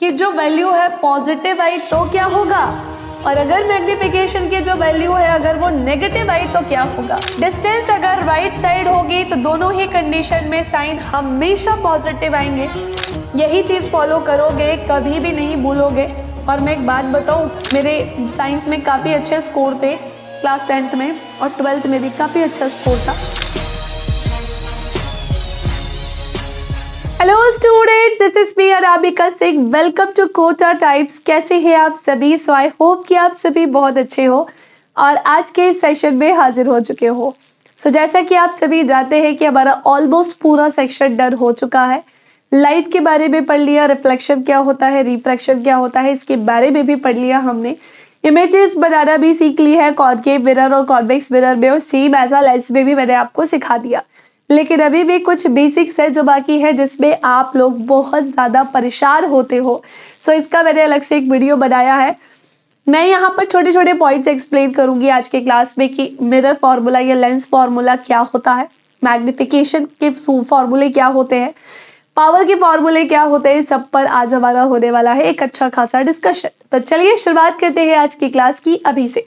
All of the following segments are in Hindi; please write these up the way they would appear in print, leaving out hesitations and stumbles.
कि जो वैल्यू है पॉजिटिव आई तो क्या होगा, और अगर मैग्निफिकेशन की जो वैल्यू है अगर वो नेगेटिव आई तो क्या होगा। डिस्टेंस अगर राइट साइड होगी तो दोनों ही कंडीशन में साइन हमेशा पॉजिटिव आएंगे। यही चीज फॉलो करोगे, कभी भी नहीं भूलोगे। और मैं एक बात बताऊं, मेरे साइंस में काफी अच्छे स्कोर थे क्लास 10th में, और 12th में भी काफी अच्छा स्कोर था। Hello student, this is me Arabika Singh. Welcome to Kota types. कैसे हैं आप सभी? सो आई होप कि आप सभी बहुत अच्छे हो और आज के सेशन में हाजिर हो चुके हो। सो जैसा कि आप सभी जानते हैं कि हमारा ऑलमोस्ट पूरा सेक्शन डन हो चुका है। लाइट के बारे में पढ़ लिया, रिफ्लेक्शन क्या होता है, रिफ्रैक्शन क्या होता है, इसके बारे में भी पढ़ लिया हमने। इमेजेस बनाना भी सीख ली है, कॉनकेव मिरर और कॉन्वेक्स मिरर में, और सेम ऐसा लेंस में भी मैंने आपको सिखा दिया। लेकिन अभी भी कुछ बेसिक्स है जो बाकी है, जिसमें आप लोग बहुत ज़्यादा परेशान होते हो। सो इसका मैंने अलग से एक वीडियो बनाया है। मैं यहाँ पर छोटे छोटे पॉइंट्स एक्सप्लेन करूंगी आज के क्लास में कि मिरर फार्मूला या लेंस फार्मूला क्या होता है, मैग्निफिकेशन के फार्मूले क्या होते हैं, पावर के फार्मूले क्या होते हैं, सब पर आज हमारा होने वाला है एक अच्छा खासा डिस्कशन। तो चलिए शुरुआत करते हैं आज की क्लास की अभी से।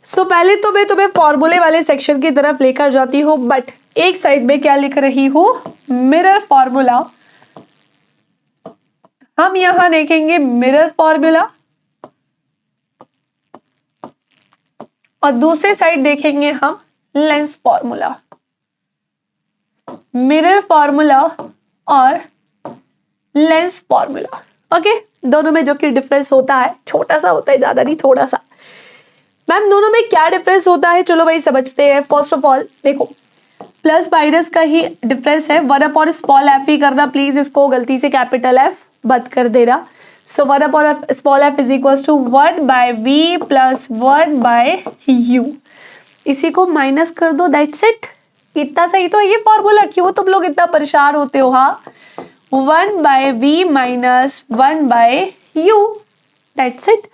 सो पहले तो मैं तुम्हें फॉर्मूले वाले सेक्शन की तरफ लेकर जाती हूँ, बट एक साइड में क्या लिख रही हूँ, मिरर फॉर्मूला। हम यहां देखेंगे मिरर फॉर्मूला और दूसरे साइड देखेंगे हम लेंस फॉर्मूला। मिरर फॉर्मूला और लेंस फॉर्मूला, ओके। दोनों में जो कि डिफरेंस होता है, छोटा सा होता है, ज्यादा नहीं, थोड़ा सा। मैम दोनों में क्या डिफरेंस होता है, चलो भाई समझते हैं। फर्स्ट ऑफ ऑल देखो, प्लस माइनस का ही डिफरेंस है। 1 स्मॉल एफ ही करना प्लीज, इसको गलती से कैपिटल एफ बंद कर देना। So 1 small F is equal to 1/v प्लस 1/u। इसी को माइनस कर दो, दैट्स इट। इतना सही तो ये फॉर्मूला, क्यों तुम लोग इतना परेशान होते हो? हाँ, 1/v minus 1/u, that's it.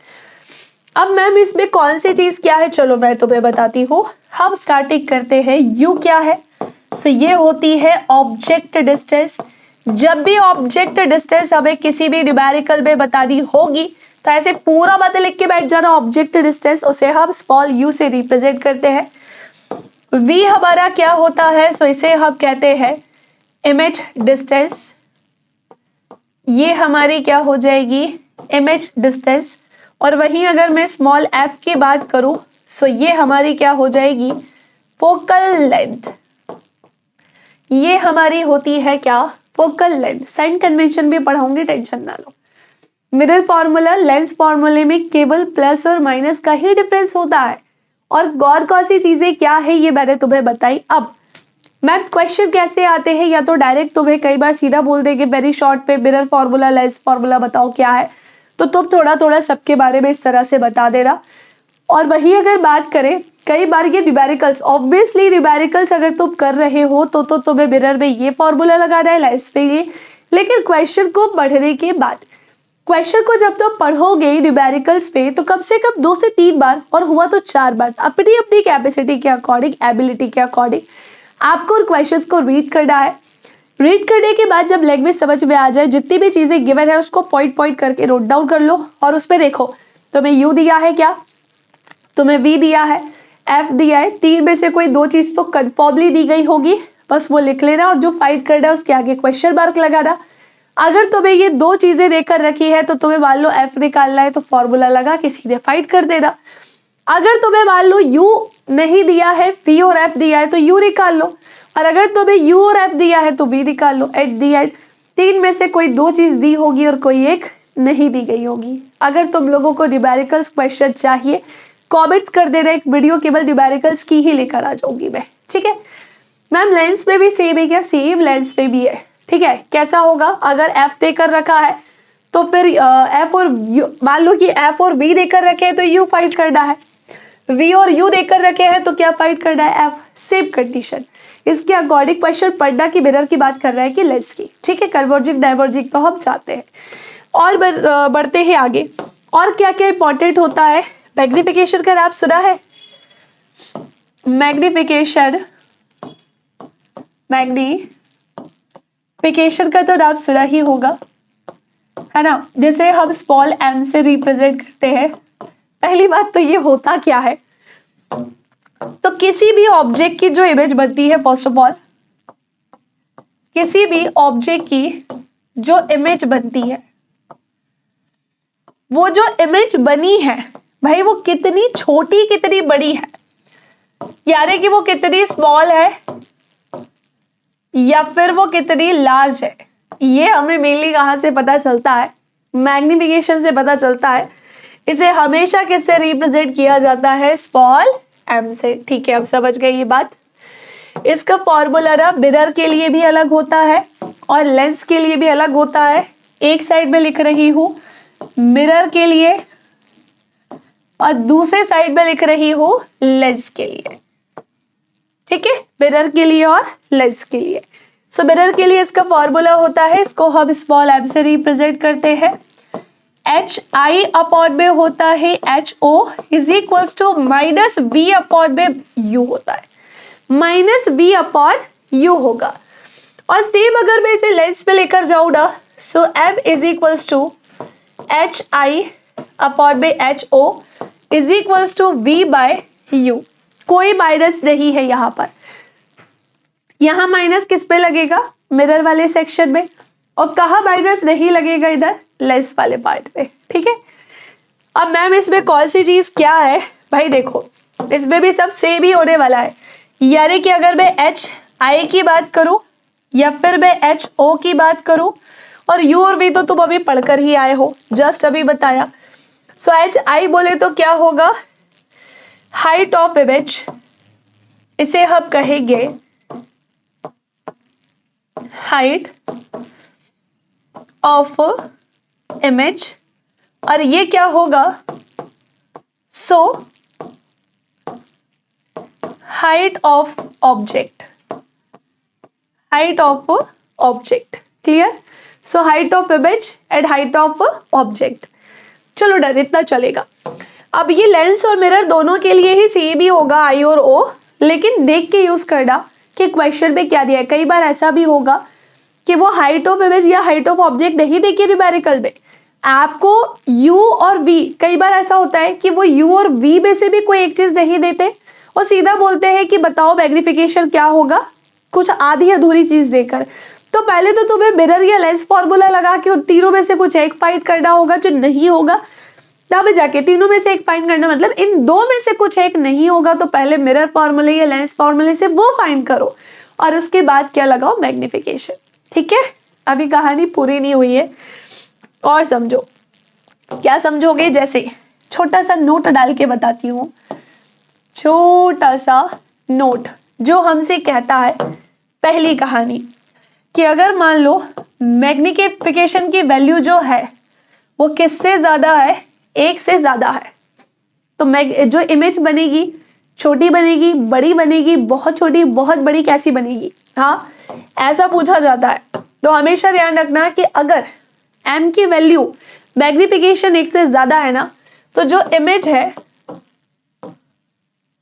अब मैम इसमें कौन सी चीज क्या है, चलो मैं तुम्हें बताती हूँ। हम स्टार्टिंग करते हैं, u क्या है? तो ये होती है ऑब्जेक्ट डिस्टेंस। जब भी ऑब्जेक्ट डिस्टेंस हमें किसी भी न्यूमेरिकल में बतानी होगी तो ऐसे पूरा बातें लिख के बैठ जाना। ऑब्जेक्ट डिस्टेंस उसे हम स्मॉल u से रिप्रेजेंट करते हैं। v हमारा क्या होता है, सो इसे हम कहते हैं इमेज डिस्टेंस। ये हमारी क्या हो जाएगी, इमेज डिस्टेंस। और वहीं अगर मैं स्मॉल f की बात करूं, सो ये हमारी क्या हो जाएगी, फोकल लेंथ। ये हमारी होती है क्या, फोकल लेंथ। साइन कन्वेंशन भी पढ़ाऊंगी, टेंशन ना लो। मिरर फॉर्मूला लेंस फॉर्मूले में केवल प्लस और माइनस का ही डिफरेंस होता है, और गौर कौन सी चीजें क्या है ये मैंने तुम्हें बताई। अब मैम क्वेश्चन कैसे आते हैं, या तो डायरेक्ट तुम्हें कई बार सीधा बोल देंगे वेरी शॉर्ट पे मिरर फॉर्मूला लेंस फॉर्मूला बताओ क्या है, तो तुम थोड़ा थोड़ा सबके बारे में इस तरह से बता देना। और वही अगर बात करें, कई बार ये न्यूमेरिकल्स, ऑब्वियसली न्यूमेरिकल्स अगर तुम कर रहे हो तो तुम्हें मिरर में ये फॉर्मूला लगाना है, लेंस पे ये। लेकिन क्वेश्चन को पढ़ने के बाद, क्वेश्चन को जब तुम पढ़ोगे न्यूमेरिकल्स पे, तो कम से कम 2 से 3 बार, और हुआ तो 4 बार, अपनी अपनी कैपेसिटी के अकॉर्डिंग, एबिलिटी के अकॉर्डिंग आपको क्वेश्चंस को रीड करना है। रीड करने के बाद जब लैंग्वेज समझ में आ जाए, जितनी भी चीजें गिवन है उसको पॉइंट पॉइंट करके नोट डाउन कर लो। और उसमें देखो तुम्हें यू दिया है क्या, तुम्हें वी दिया है, एफ दिया है, 3 में से कोई 2 चीज तो कंफर्मली दी गई होगी, बस वो लिख लेना। और जो फाइंड करना है उसके आगे क्वेश्चन मार्क लगाना। अगर तुम्हें ये 2 चीजें देकर रखी है तो तुम्हें मान लो एफ निकालना है, तो फॉर्मूला लगा के सीधे फाइंड कर देना। अगर तुम्हें मान लो यू नहीं दिया है, वी और एफ दिया है, तो यू निकाल लो। और अगर तुम्हें यू और एफ दिया है तो वी निकाल लो। एट दी एंड 3 में से कोई 2 चीज दी होगी और कोई एक नहीं दी गई होगी। अगर तुम लोगों को न्यूमेरिकल्स क्वेश्चन चाहिए, कमेंट्स कर देना, एक वीडियो केवल न्यूमेरिकल्स की ही लेकर आ जाऊंगी मैं, ठीक है। मैम लेंस में भी सेम है क्या? सेम लेंस में भी है, ठीक है। कैसा होगा, अगर एफ देकर रखा है तो फिर एफ और मान लो कि एफ और बी देकर रखे हैं तो यू फाइंड करना है, वी और यू देकर रखे हैं तो क्या फाइंड करना है, एफ। सेम कंडीशन, इसके अकॉर्डिंग क्वेश्चन पढ़ना की मिरर की बात कर रहा है कि लेंस की, ठीक है। कन्वर्जिंग डाइवर्जिंग तो हम चाहते हैं। और बढ़ते हैं आगे। और क्या क्या इंपॉर्टेंट होता है, मैग्निफिकेशन का नाम सुना है? मैग्निफिकेशन का तो नाम सुना ही होगा। है ना, जैसे हम स्मॉल m से रिप्रेजेंट करते हैं। पहली बात तो ये होता क्या है, तो किसी भी ऑब्जेक्ट की जो इमेज बनती है, फर्स्ट ऑफ ऑल किसी भी ऑब्जेक्ट की जो इमेज बनती है, वो जो इमेज बनी है भाई वो कितनी छोटी कितनी बड़ी है, यानी कि वो कितनी स्मॉल है या फिर वो कितनी लार्ज है, ये हमें मेनली कहां से पता चलता है, मैग्निफिकेशन से पता चलता है। इसे हमेशा किससे रिप्रेजेंट किया जाता है, स्मॉल m से। ठीक है, अब समझ गए ये बात। इसका फॉर्मूला ना मिरर के लिए भी अलग होता है और लेंस के लिए भी अलग होता है। एक साइड में लिख रही हूं मिरर के लिए और दूसरे साइड में लिख रही हूं लेंस के लिए। ठीक है, मिरर के लिए और लेंस के लिए। सो मिरर के लिए इसका फॉर्मूला होता है, इसको हम स्मॉल m से रिप्रेजेंट करते हैं। HI अपॉन में होता है HO is equals to minus B upon में U होता है, माइनस B अपॉन U होगा। और सेम अगर मैं इसे लेंस पे लेकर जाऊं ना, so M is equals to HI upon में HO is equals to V by U। कोई माइनस नहीं है यहाँ पर, यहाँ माइनस किस पे लगेगा, मिरर वाले सेक्शन में, और कहाँ माइनस नहीं लगेगा, इधर लेंस वाले पार्ट पे। ठीक है, अब मैम इसमें कौन सी चीज क्या है, भाई देखो इसमें भी सब सेम ही होने वाला है। यानी कि अगर मैं HI की बात करूं या फिर मैं HO की बात करूं, और U और V तो तुम अभी पढ़कर ही आए हो, जस्ट अभी बताया। सो HI बोले तो क्या होगा, हाइट ऑफ इमेज, इसे हम कहेंगे हाइट ऑफ इमेज, और ये क्या होगा, so height of object, height of object. Clear, so height of image and height of object. चलो डर, इतना चलेगा। अब ये लेंस और मिरर दोनों के लिए ही सेम ही होगा आई और ओ, लेकिन देख के यूज करना कि क्वेश्चन में क्या दिया है। कई बार ऐसा भी होगा कि वो हाइट ऑफ इमेज या हाइट ऑफ ऑब्जेक्ट नहीं देखिए न्यूमेरिकल में, आपको u और v, कई बार ऐसा होता है कि वो u और v में से भी कोई एक चीज नहीं देते और सीधा बोलते हैं कि बताओ मैग्निफिकेशन क्या होगा, कुछ आधी अधूरी चीज देकर। तो पहले तो तुम्हें मिरर या लेंस फॉर्मूला लगा के उन तीनों में से कुछ एक फाइंड करना होगा, जो नहीं होगा तब जाके तीनों में से एक फाइंड करना, मतलब इन दो में से कुछ एक नहीं होगा तो पहले मिरर फॉर्मूले या लेंस फॉर्मूले से वो फाइंड करो और उसके बाद क्या लगाओ, मैग्निफिकेशन। ठीक है, अभी कहानी पूरी नहीं हुई है और समझो। क्या समझोगे, जैसे छोटा सा नोट डाल के बताती हूँ, छोटा सा नोट जो हमसे कहता है पहली कहानी कि अगर मान लो मैग्निफिकेशन की वैल्यू जो है वो किससे ज्यादा है, एक से ज्यादा है, तो जो इमेज बनेगी छोटी बनेगी, बड़ी बनेगी, बहुत छोटी, बहुत बड़ी, कैसी बनेगी, हाँ ऐसा पूछा जाता है। तो हमेशा ध्यान रखना कि अगर m की वैल्यू मैग्निफिकेशन एक से ज्यादा है ना, तो जो इमेज है,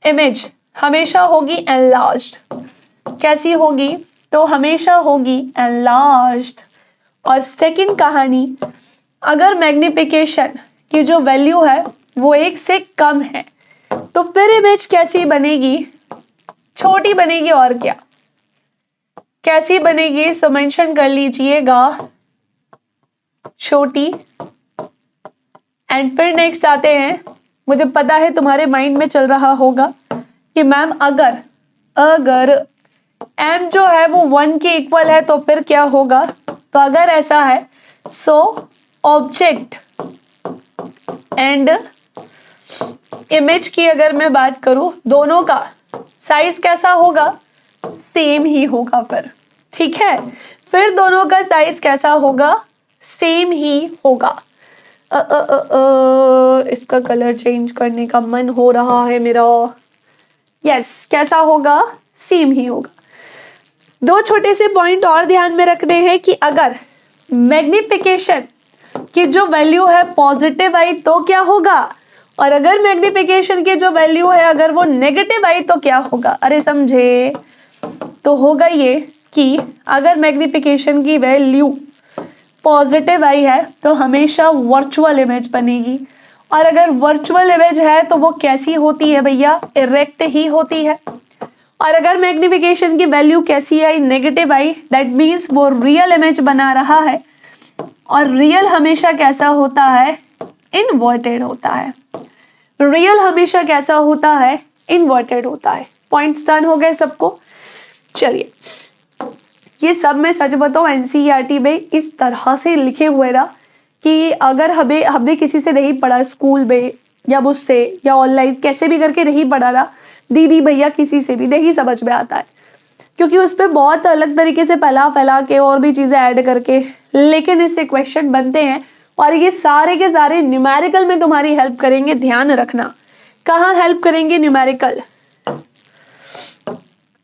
इमेज हमेशा होगी एनलार्ज्ड। कैसी होगी, तो हमेशा होगी एनलार्ज्ड। और सेकंड कहानी, अगर मैग्निफिकेशन की जो वैल्यू है वो एक से कम है तो फिर इमेज कैसी बनेगी, छोटी बनेगी। और क्या कैसी बनेगी, सो मेंशन कर लीजिएगा छोटी। एंड फिर नेक्स्ट आते हैं, मुझे पता है तुम्हारे माइंड में चल रहा होगा कि मैम अगर m जो है वो 1 के इक्वल है तो फिर क्या होगा। तो अगर ऐसा है, सो ऑब्जेक्ट एंड इमेज की अगर मैं बात करूं, दोनों का साइज कैसा होगा, सेम ही होगा फिर। ठीक है, फिर दोनों का साइज कैसा होगा, सेम ही होगा। इसका कलर चेंज करने का मन हो रहा है मेरा। यस, कैसा होगा, सेम ही होगा। दो छोटे से पॉइंट और ध्यान में रखने हैं कि अगर मैग्निफिकेशन की जो वैल्यू है पॉजिटिव आई तो क्या होगा, और अगर मैग्निफिकेशन की जो वैल्यू है अगर वो नेगेटिव आई तो क्या होगा। अरे समझे, तो होगा ये कि अगर मैग्निफिकेशन की वैल्यू पॉजिटिव आई है तो हमेशा वर्चुअल इमेज बनेगी, और अगर वर्चुअल इमेज है तो वो कैसी होती है भैया, इरेक्ट ही होती है। और अगर मैग्निफिकेशन की वैल्यू कैसी आई, नेगेटिव आई, दैट मीन्स वो रियल इमेज बना रहा है, और रियल हमेशा कैसा होता है, इनवर्टेड होता है। रियल हमेशा कैसा होता है, इनवर्टेड होता है। पॉइंट्स डन हो गए सबको। चलिए, ये सब मैं सच बताऊं एनसीईआरटी में इस तरह से लिखे हुए ना कि अगर हमने किसी से नहीं पढ़ा स्कूल में या मुझसे या ऑनलाइन कैसे भी करके नहीं पढ़ा ना, दीदी भैया किसी से भी नहीं समझ में आता है, क्योंकि उस पर बहुत अलग तरीके से फैला के और भी चीज़ें ऐड करके, लेकिन इससे क्वेश्चन बनते हैं और ये सारे के सारे न्यूमेरिकल में तुम्हारी हेल्प करेंगे। ध्यान रखना, कहाँ हेल्प करेंगे, न्यूमेरिकल।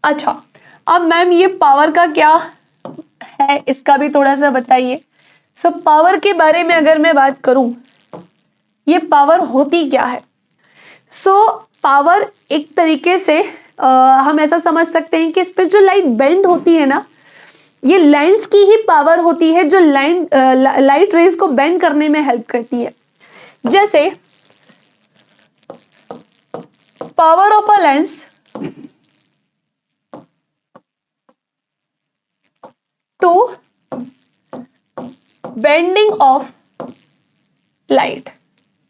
अच्छा, अब मैम ये पावर का क्या है इसका भी थोड़ा सा बताइए। सो पावर के बारे में अगर मैं बात करूं, ये पावर होती क्या है। सो पावर एक तरीके से हम ऐसा समझ सकते हैं कि इस पे जो लाइट बेंड होती है ना, ये लेंस की ही पावर होती है जो लाइट रेज को बेंड करने में हेल्प करती है। जैसे power of a lens to bending of light,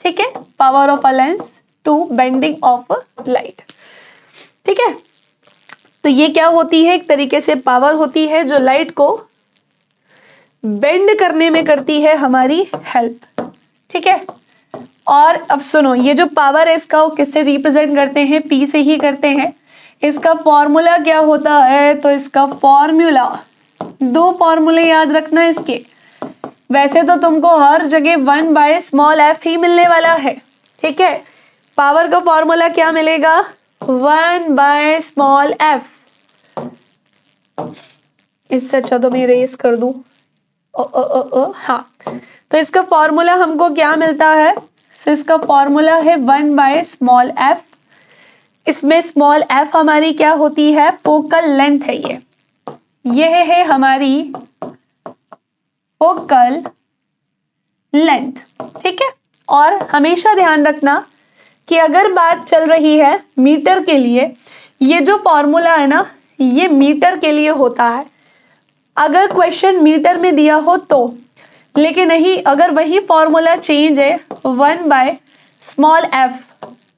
ठीक है, power of a lens to bending of light, ठीक है। तो ये क्या होती है, एक तरीके से पावर होती है जो लाइट को बेंड करने में करती है हमारी हेल्प, ठीक है। और अब सुनो, ये जो पावर है इसका वो किससे रिप्रेजेंट करते हैं, पी से ही करते हैं। इसका फॉर्मूला क्या होता है, तो इसका फॉर्मूला, दो फॉर्मूले याद रखना इसके। वैसे तो तुमको हर जगह 1/f ही मिलने वाला है, ठीक है। पावर का फॉर्मूला क्या मिलेगा, 1/f। इससे अच्छा तो मैं इरेज कर दूं। हाँ, तो इसका फॉर्मूला हमको क्या मिलता है, सो इसका फॉर्मूला है 1/f। इसमें स्मॉल f हमारी क्या होती है, फोकल लेंथ है। ये है हमारी फोकल लेंथ, ठीक है। और हमेशा ध्यान रखना कि अगर बात चल रही है मीटर के लिए, ये जो फॉर्मूला है ना, ये मीटर के लिए होता है। अगर क्वेश्चन मीटर में दिया हो तो, लेकिन नहीं, अगर वही फॉर्मूला चेंज है 1/f,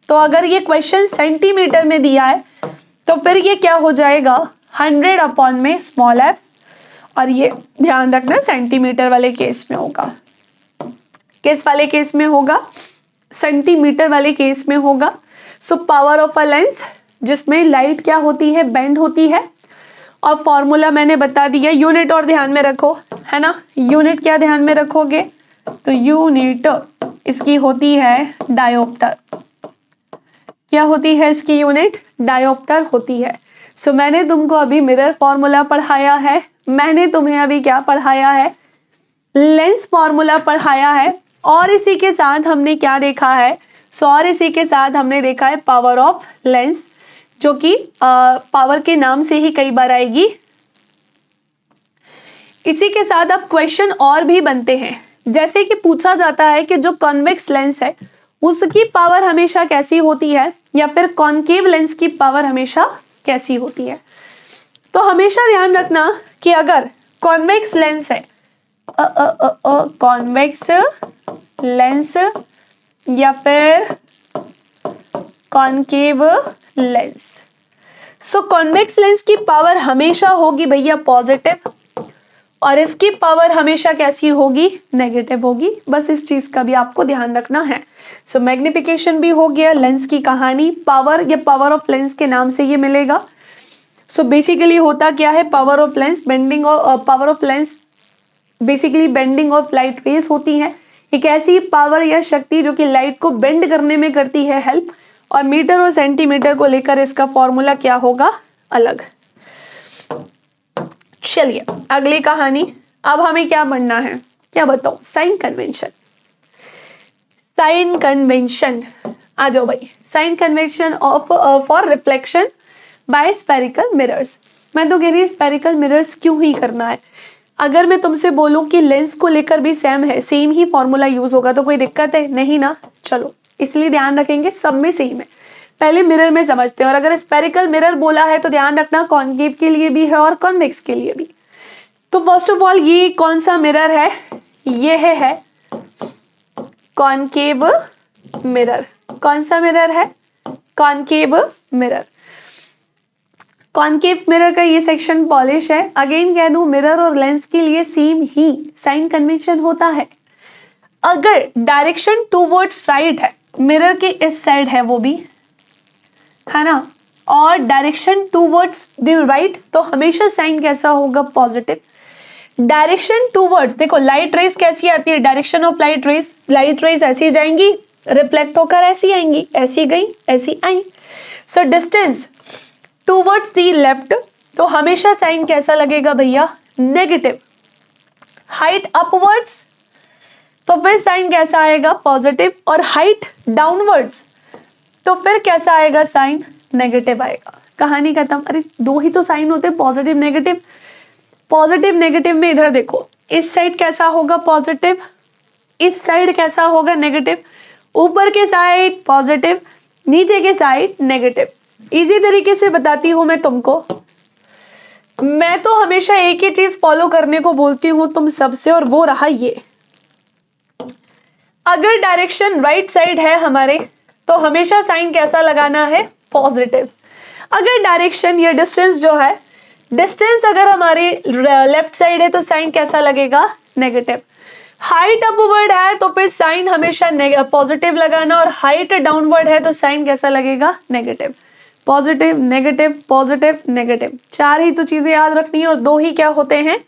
तो अगर ये क्वेश्चन सेंटीमीटर में दिया है तो फिर ये क्या हो जाएगा, 100/f। और ये ध्यान रखना सेंटीमीटर वाले केस में होगा। किस वाले केस में होगा, सेंटीमीटर वाले केस में होगा। So power of a lens जिसमें लाइट क्या होती है, बेंड होती है। और फॉर्मूला मैंने बता दिया। यूनिट और ध्यान में रखो, है ना, यूनिट क्या ध्यान में रखोगे, तो यूनिट इसकी होती है डायोप्टर। क्या होती है इसकी यूनिट, डायोप्टर होती है। सो मैंने तुमको अभी मिरर फॉर्मूला पढ़ाया है, मैंने तुम्हें अभी क्या पढ़ाया है, लेंस फॉर्मूला पढ़ाया है, और इसी के साथ हमने क्या देखा है, और इसी के साथ हमने देखा है पावर ऑफ लेंस, जो कि पावर के नाम से ही कई बार आएगी। इसी के साथ अब क्वेश्चन और भी बनते हैं, जैसे कि पूछा जाता है कि जो कॉन्वेक्स लेंस है उसकी पावर हमेशा कैसी होती है, या फिर कॉनकेव लेंस की पावर हमेशा कैसी होती है। तो हमेशा ध्यान रखना कि अगर कॉन्वेक्स लेंस है, कॉन्वेक्स लेंस या फिर कॉनकेव लेंस, सो कॉन्वेक्स लेंस की पावर हमेशा होगी भैया पॉजिटिव, और इसकी पावर हमेशा कैसी होगी, नेगेटिव होगी। बस इस चीज का भी आपको ध्यान रखना है। सो मैग्निफिकेशन भी हो गया, लेंस की कहानी, पावर या पावर ऑफ लेंस के नाम से ये मिलेगा। सो बेसिकली होता क्या है, पावर ऑफ लेंस बेंडिंग, और power of lens basically bending of light rays होती है। एक ऐसी पावर या शक्ति जो कि लाइट को बेंड करने में करती है हेल्प, और मीटर और सेंटीमीटर को लेकर इसका फॉर्मूला क्या होगा, अलग। चलिए अगली कहानी। अब हमें क्या पढ़ना है, क्या बताओ, साइन कन्वेंशन। साइन कन्वेंशन, आ जाओ भाई। Sign convention of for reflection by spherical mirrors. मैं तो कह रही स्फेरिकल मिरर्स क्यों ही करना है, अगर मैं तुमसे बोलूं कि लेंस को लेकर भी सेम है, सेम ही फॉर्मूला यूज होगा, तो कोई दिक्कत है नहीं ना। चलो इसलिए ध्यान रखेंगे सब में सेम है। पहले मिरर में समझते हैं, और अगर स्पेरिकल मिरर बोला है तो ध्यान रखना कॉनकेव के लिए भी है और कॉन्वेक्स के लिए भी। तो फर्स्ट ऑफ ऑल ये कौन सा मिरर है, ये है कॉनकेव मिरर। कौन सा मिरर है, कॉनकेव मिरर। कॉनकेव मिरर का ये सेक्शन पॉलिश है। अगेन कह दूं, मिरर और लेंस के लिए सेम ही साइन कन्वेंशन होता है। अगर डायरेक्शन टूवर्ड्स राइट है, मिरर के इस साइड है वो भी, है ना, और डायरेक्शन टूवर्ड्स द राइट, तो हमेशा साइन कैसा होगा, पॉजिटिव। डायरेक्शन टूवर्ड्स, देखो लाइट रेस कैसी आती है, direction of light rays, light rays ऐसी जाएंगी, रिफ्लेक्ट होकर ऐसी आएंगी, ऐसी गई ऐसी आई। So distance towards the left, तो हमेशा साइन कैसा लगेगा भैया, नेगेटिव। हाइट अपवर्ड्स, तो फिर साइन कैसा आएगा, पॉजिटिव। और हाइट डाउनवर्ड्स, तो फिर कैसा आएगा, साइन नेगेटिव आएगा। कहानी खत्म। अरे दो ही तो साइन होते हैं, पॉजिटिव नेगेटिव। पॉजिटिव नेगेटिव में इधर देखो, इस साइड कैसा होगा, पॉजिटिव, इस साइड कैसा होगा, नेगेटिव। ऊपर के साइड पॉजिटिव, नीचे के साइड नेगेटिव। इजी तरीके से बताती हूं मैं तुमको। मैं तो हमेशा एक ही चीज फॉलो करने को बोलती हूं तुम सबसे, और वो रहा ये, अगर डायरेक्शन राइट साइड है हमारे, तो हमेशा साइन कैसा लगाना है, पॉजिटिव। अगर डायरेक्शन या डिस्टेंस जो है, डिस्टेंस अगर हमारी लेफ्ट साइड है, तो साइन कैसा लगेगा, नेगेटिव। हाइट अपवर्ड है तो फिर साइन हमेशा पॉजिटिव लगाना, और हाइट डाउनवर्ड है तो साइन कैसा लगेगा, negative. Positive negative positive negative, चार ही तो चीजें याद रखनी है, और दो ही क्या होते हैं,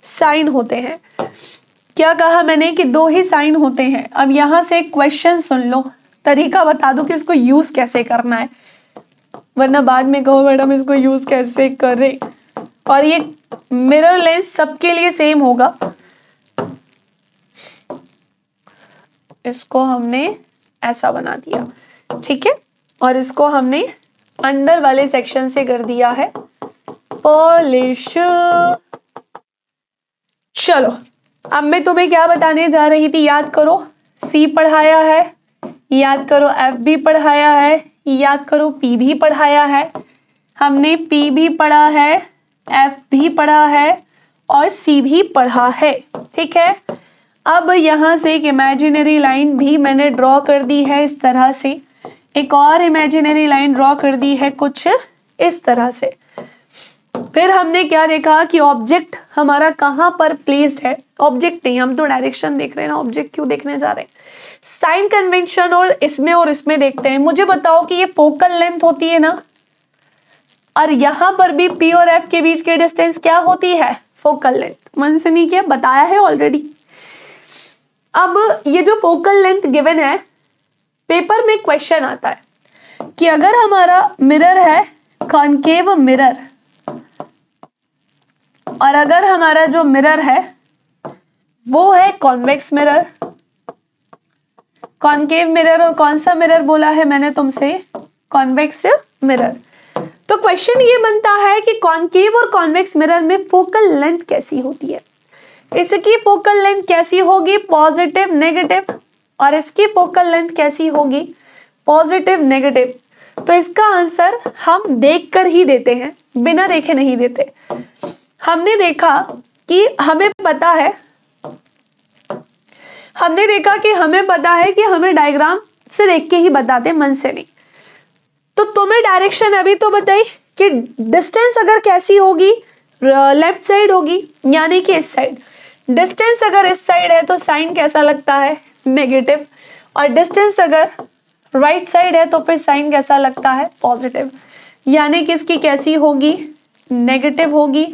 साइन होते हैं। क्या कहा मैंने कि दो ही साइन होते हैं। अब यहां से क्वेश्चन सुन लो, तरीका बता दो कि इसको यूज कैसे करना है, वरना बाद में कहो मैडम इसको यूज कैसे करें। और ये मिरर लेंस सबके लिए सेम होगा। इसको हमने ऐसा बना दिया, ठीक है, और इसको हमने अंदर वाले सेक्शन से कर दिया है पॉलिश। चलो अब मैं तुम्हें क्या बताने जा रही थी, याद करो। सी पढ़ाया है, याद करो एफ भी पढ़ाया है, याद करो पी भी पढ़ाया है। हमने पी भी पढ़ा है, एफ भी पढ़ा है, और सी भी पढ़ा है, ठीक है। अब यहां से एक इमेजिनरी लाइन भी मैंने ड्रॉ कर दी है इस तरह से, एक और इमेजिनरी लाइन ड्रॉ कर दी है कुछ इस तरह से। फिर हमने क्या देखा कि ऑब्जेक्ट हमारा कहां पर प्लेस्ड है, ऑब्जेक्ट नहीं, हम तो डायरेक्शन देख रहे हैं ना, ऑब्जेक्ट क्यों देखने जा रहे हैं। साइन कन्वेंशन और इसमें देखते हैं। मुझे बताओ कि ये फोकल लेंथ होती है ना, और यहां पर भी पी और एफ के बीच की डिस्टेंस क्या होती है, फोकल लेंथ। मन से नहीं किया, बताया है ऑलरेडी। अब ये जो फोकल लेंथ गिवन है, पेपर में क्वेश्चन आता है कि अगर हमारा मिरर है कॉनकेव मिरर, और अगर हमारा जो मिरर है वो है कॉन्वेक्स मिरर। कॉनकेव मिरर और कौन सा मिरर बोला है मैंने तुमसे, कॉन्वेक्स मिरर। तो क्वेश्चन ये बनता है कि कॉनकेव और कॉन्वेक्स मिरर में फोकल लेंथ कैसी होती है। इसकी फोकल लेंथ कैसी होगी, पॉजिटिव नेगेटिव, और इसकी फोकल लेंथ कैसी होगी, पॉजिटिव नेगेटिव। तो इसका आंसर हम देखकर ही देते हैं, बिना देखे नहीं देते। हमने देखा कि हमें पता है, कि हमें डायग्राम से देख के ही बताते, मन से नहीं। तो तुम्हें डायरेक्शन अभी तो बताई कि डिस्टेंस अगर कैसी होगी, लेफ्ट साइड होगी, यानी कि इस साइड। डिस्टेंस अगर इस साइड है तो साइन कैसा लगता है, नेगेटिव। और डिस्टेंस अगर राइट साइड है तो फिर साइन कैसा लगता है, पॉजिटिव। यानी कि इसकी कैसी होगी, नेगेटिव होगी,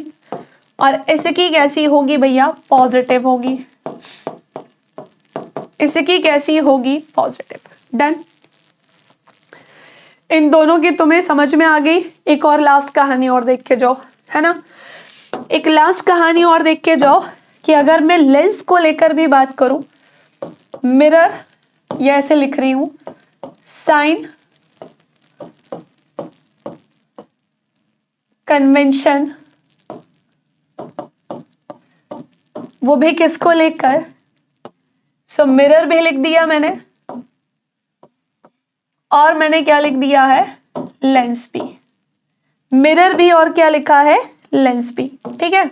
और इसकी कैसी होगी भैया, पॉजिटिव होगी। इसकी कैसी होगी, पॉजिटिव। डन। इन दोनों की तुम्हें समझ में आ गई। एक और लास्ट कहानी और देख के जाओ, है ना। एक लास्ट कहानी और देख के जाओ कि अगर मैं लेंस को लेकर भी बात करूं, मिरर, ये ऐसे लिख रही हूं, साइन कन्वेंशन वो भी किसको लेकर, सो मिरर भी लिख दिया मैंने, और मैंने क्या लिख दिया है, लेंस भी, मिरर भी, और क्या लिखा है, लेंस भी। ठीक है,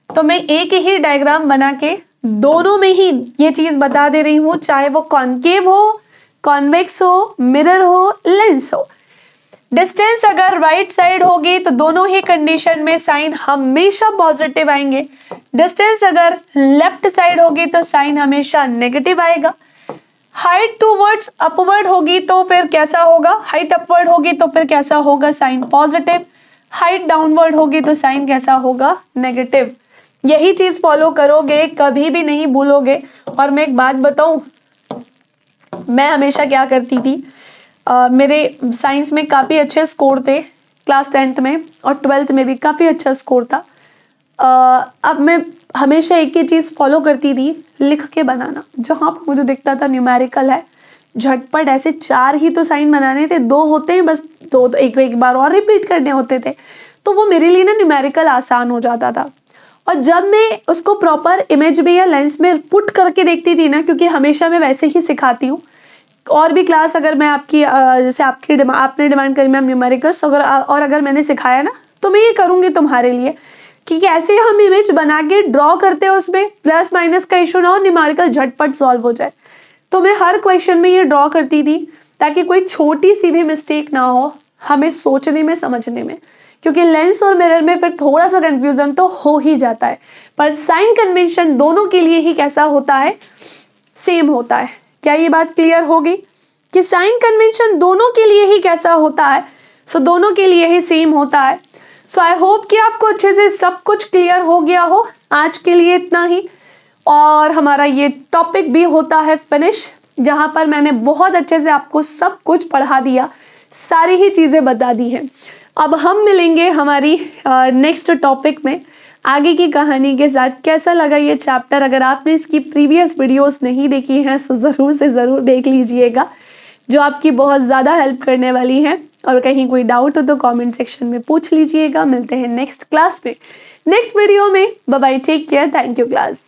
तो मैं एक ही डायग्राम बना के दोनों में ही ये चीज बता दे रही हूं, चाहे वो कॉन्केव हो, कॉन्वेक्स हो, मिरर हो, लेंस हो। डिस्टेंस अगर राइट साइड होगी तो दोनों ही कंडीशन में साइन हमेशा पॉजिटिव आएंगे। डिस्टेंस अगर लेफ्ट साइड होगी तो साइन हमेशा नेगेटिव आएगा। हाइट टूवर्ड्स अपवर्ड होगी तो फिर कैसा होगा, हाइट अपवर्ड होगी तो फिर कैसा होगा, साइन पॉजिटिव। हाइट डाउनवर्ड होगी तो साइन कैसा होगा, नेगेटिव। यही चीज फॉलो करोगे, कभी भी नहीं भूलोगे। और मैं एक बात बताऊं, मैं हमेशा क्या करती थी, मेरे साइंस में काफ़ी अच्छे स्कोर थे क्लास 10th में, और 12th में भी काफ़ी अच्छा स्कोर था। अब मैं हमेशा एक ही चीज़ फॉलो करती थी, लिख के बनाना। जहाँ पर मुझे दिखता था न्यूमेरिकल है, झटपट ऐसे 4 ही तो साइन बनाने थे, 2 होते हैं बस, 2 तो एक बार और रिपीट करने होते थे, तो वो मेरे लिए ना न्यूमेरिकल आसान हो जाता था। और जब मैं उसको प्रॉपर इमेज में या लेंस में पुट करके देखती थी ना, क्योंकि हमेशा मैं वैसे ही सिखाती हूँ, और भी क्लास अगर मैं आपकी जैसे आपने डिमांड करी मैम न्यूमेरिकल्स, अगर मैंने सिखाया ना, तो मैं ये करूँगी तुम्हारे लिए कि कैसे हम इमेज बना के ड्रॉ करते हैं, उसमें प्लस माइनस का इशू ना हो, न्यूमेरिकल झटपट सॉल्व हो जाए। तो मैं हर क्वेश्चन में ये ड्रॉ करती थी ताकि कोई छोटी सी भी मिस्टेक ना हो हमें सोचने में, समझने में, क्योंकि लेंस और मिरर में फिर थोड़ा सा कंफ्यूजन तो हो ही जाता है। पर साइन कन्वेंशन दोनों के लिए ही कैसा होता है, सेम होता है। क्या ये बात क्लियर होगी कि साइन कन्वेंशन दोनों के लिए ही कैसा होता है, सो दोनों के लिए ही सेम होता है। सो आई होप कि आपको अच्छे से सब कुछ क्लियर हो गया हो। आज के लिए इतना ही, और हमारा ये टॉपिक भी होता है फिनिश, जहाँ पर मैंने बहुत अच्छे से आपको सब कुछ पढ़ा दिया, सारी ही चीज़ें बता दी हैं। अब हम मिलेंगे हमारी नेक्स्ट टॉपिक में आगे की कहानी के साथ। कैसा लगा ये चैप्टर, अगर आपने इसकी प्रीवियस वीडियोस नहीं देखी हैं तो ज़रूर से ज़रूर देख लीजिएगा, जो आपकी बहुत ज़्यादा हेल्प करने वाली हैं। और कहीं कोई डाउट हो तो कमेंट सेक्शन में पूछ लीजिएगा। मिलते हैं नेक्स्ट क्लास में, नेक्स्ट वीडियो में। Bye bye, take care, thank you class.